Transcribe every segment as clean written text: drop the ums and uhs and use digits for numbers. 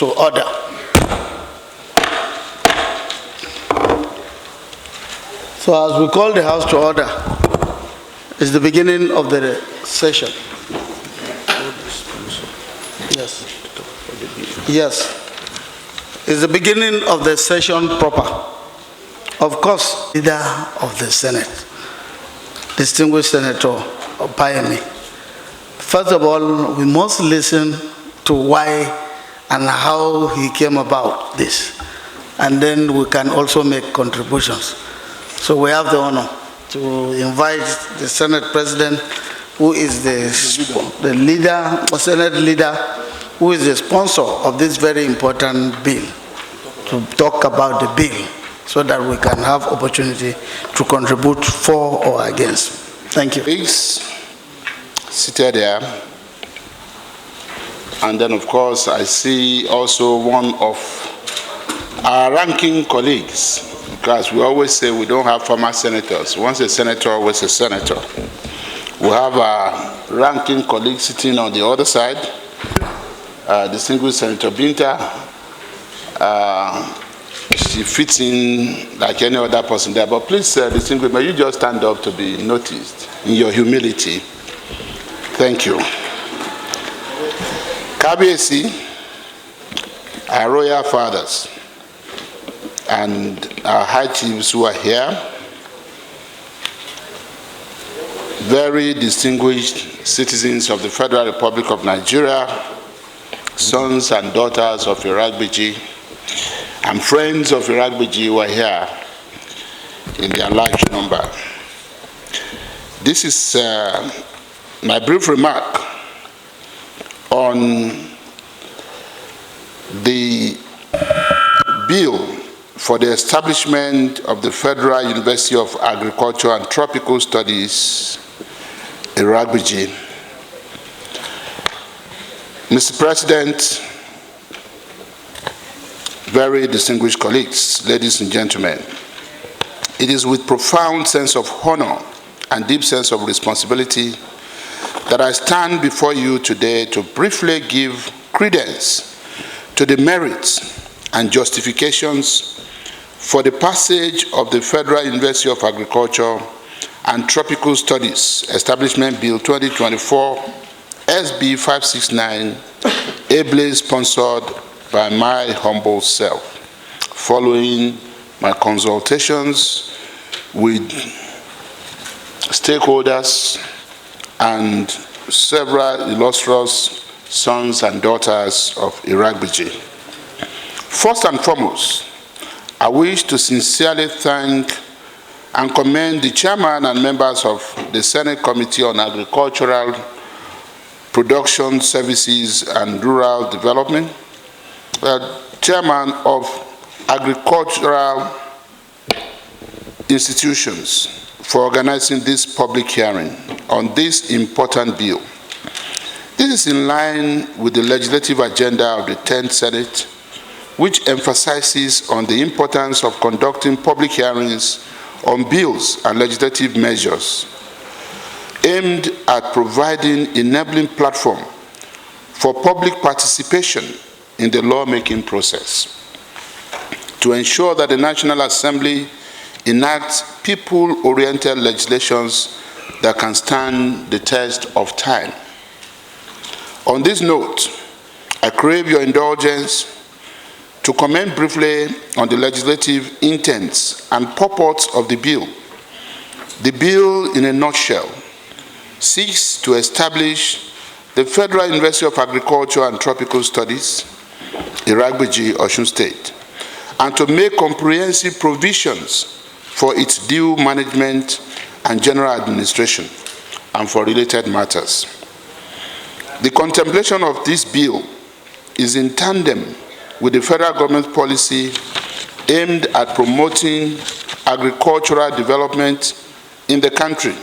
to order. So as we call the House to order, it's the beginning of the session. Yes. Yes. It's the beginning of the session proper. Of course, leader of the Senate, distinguished Senator Opayemi. First of all, we must listen to why and how he came about this. And then we can also make contributions. So we have the honor to invite the Senate President, who is the leader, or Senate leader, who is the sponsor of this very important bill, to talk about the bill so that we can have opportunity to contribute for or against. Thank you. Please, seated there. And then, of course, I see also one of our ranking colleagues, because we always say we don't have former senators. Once a senator, always a senator. We have our ranking colleague sitting on the other side, distinguished Senator Binta. She fits in like any other person there. But please, distinguished, may you just stand up to be noticed in your humility. Thank you. Kabiesi, our royal fathers, and our high chiefs who are here, very distinguished citizens of the Federal Republic of Nigeria, sons and daughters of Erebuji, and friends of Erebuji who are here in their large number. This is my brief remark on the bill for the establishment of the Federal University of Agriculture and Tropical Studies, Erebuji. Mr. President, very distinguished colleagues, ladies and gentlemen, it is with profound sense of honor and deep sense of responsibility that I stand before you today to briefly give credence to the merits and justifications for the passage of the Federal University of Agriculture and Tropical Studies Establishment Bill 2024 SB 569, ably sponsored by my humble self, following my consultations with stakeholders and several illustrious sons and daughters of Erebuji. First and foremost, I wish to sincerely thank and commend the chairman and members of the Senate Committee on Agricultural Production Services and Rural Development, chairman of Agricultural Institutions, for organizing this public hearing on this important bill. This is in line with the legislative agenda of the 10th Senate, which emphasizes on the importance of conducting public hearings on bills and legislative measures aimed at providing enabling platform for public participation in the lawmaking process to ensure that the National Assembly enacts people-oriented legislations that can stand the test of time. On this note, I crave your indulgence to comment briefly on the legislative intents and purports of the bill. The bill, in a nutshell, seeks to establish the Federal University of Agriculture and Tropical Studies, Erebuji, Osun State, and to make comprehensive provisions for its due management and general administration, and for related matters. The contemplation of this bill is in tandem with the federal government policy aimed at promoting agricultural development in the country.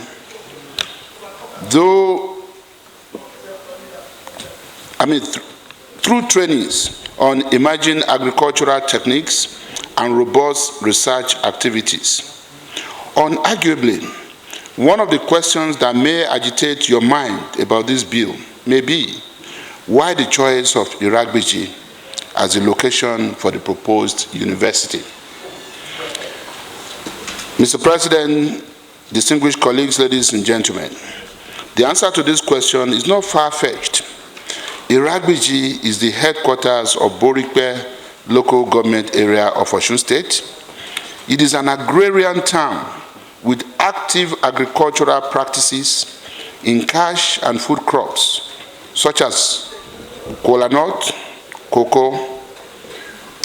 Through trainings on emerging agricultural techniques and robust research activities. Unarguably, one of the questions that may agitate your mind about this bill may be why the choice of Erebuji as the location for the proposed university. Mr. President, distinguished colleagues, ladies and gentlemen, the answer to this question is not far-fetched. Erebuji is the headquarters of Borikpe local government area of Osun State. It is an agrarian town with active agricultural practices in cash and food crops, such as kola nut, cocoa,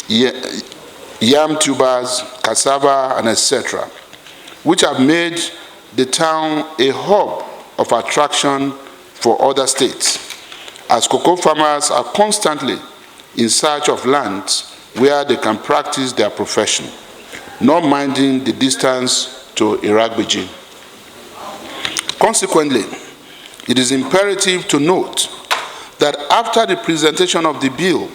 yam tubers, cassava, and etc., which have made the town a hub of attraction for other states, as cocoa farmers are constantly in search of lands where they can practice their profession, not minding the distance to Erebuji. Consequently, it is imperative to note that after the presentation of the bill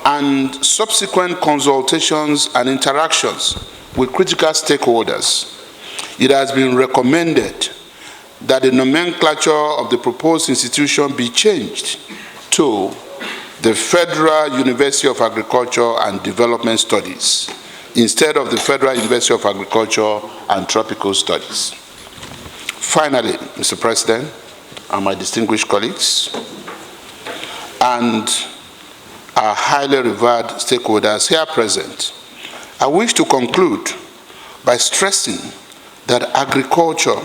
and subsequent consultations and interactions with critical stakeholders, it has been recommended that the nomenclature of the proposed institution be changed to the Federal University of Agriculture and Development Studies instead of the Federal University of Agriculture and Tropical Studies. Finally, Mr. President, and my distinguished colleagues, and our highly revered stakeholders here present, I wish to conclude by stressing that agriculture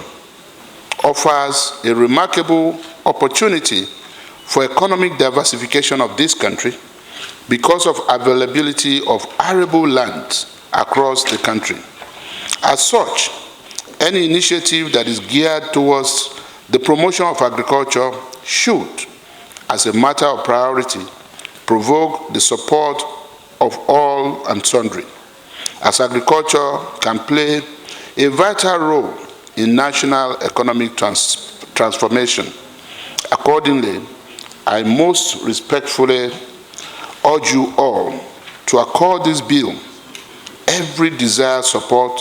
offers a remarkable opportunity for economic diversification of this country because of availability of arable land across the country. As such, any initiative that is geared towards the promotion of agriculture should, as a matter of priority, provoke the support of all and sundry, as agriculture can play a vital role in national economic transformation. Accordingly, I most respectfully urge you all to accord this bill every desired support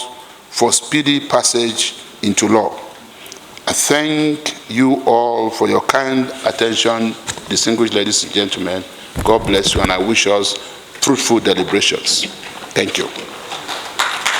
for speedy passage into law. I thank you all for your kind attention, distinguished ladies and gentlemen. God bless you, and I wish us fruitful deliberations. Thank you.